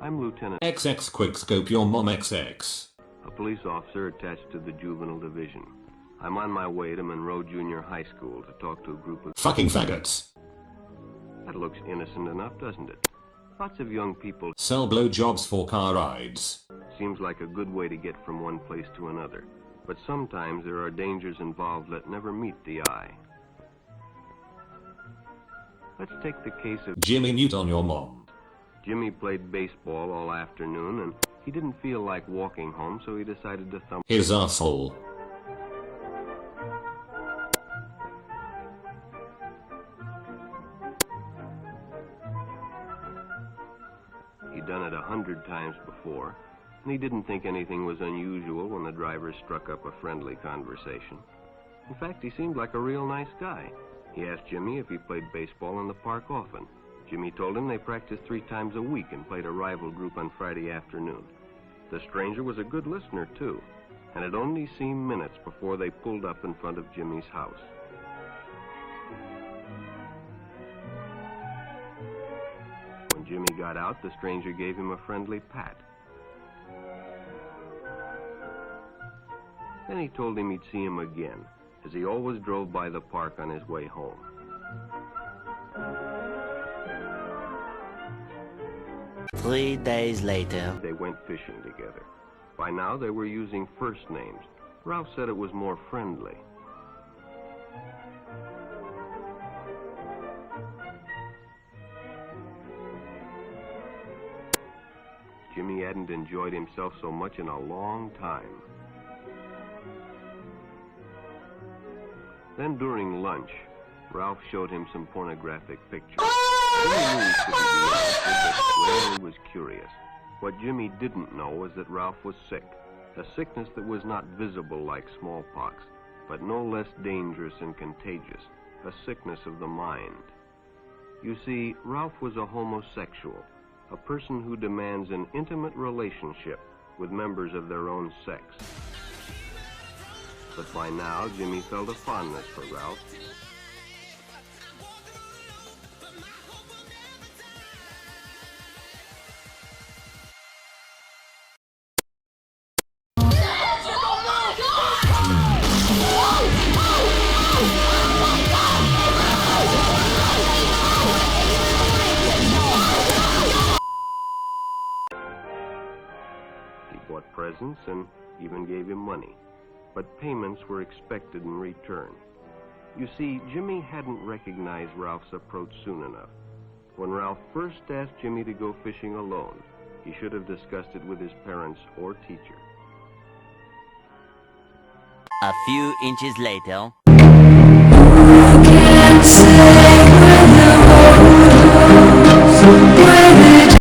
I'm Lieutenant XX Quickscope your mom XX. a police officer attached to the Juvenile Division. I'm on my way to Monroe Junior High School to talk to a group of Fucking faggots. That looks innocent enough, doesn't it? Lots of young people. Sell blowjobs for car rides. Seems like a good way to get from one place to another. But sometimes there are dangers involved that never meet the eye. Let's take the case of Jimmy Newt on your mom. Jimmy played baseball all afternoon and he didn't feel like walking home, so he decided to thump His asshole. He'd done it 100 times before, and he didn't think anything was unusual when the driver struck up a friendly conversation. In fact, he seemed like a real nice guy. He asked Jimmy if he played baseball in the park often. Jimmy told him they practiced 3 times a week and played a rival group on Friday afternoon. The stranger was a good listener, too, and it only seemed minutes before they pulled up in front of Jimmy's house. When Jimmy got out, the stranger gave him a friendly pat. Then he told him he'd see him again, as he always drove by the park on his way home. Three days later. They went fishing together. By now, they were using first names. Ralph said it was more friendly. Jimmy hadn't enjoyed himself so much in a long time. Then during lunch, Ralph showed him some pornographic pictures. Jimmy knew he shouldn't be interested, but he was curious. What Jimmy didn't know was that Ralph was sick, a sickness that was not visible like smallpox, but no less dangerous and contagious, a sickness of the mind. You see, Ralph was a homosexual, a person who demands an intimate relationship with members of their own sex. But by now, Jimmy felt a fondness for Ralph. He bought presents and even gave him money. But payments were expected in return. You see, Jimmy hadn't recognized Ralph's approach soon enough. When Ralph first asked Jimmy to go fishing alone, he should have discussed it with his parents or teacher. A few inches later.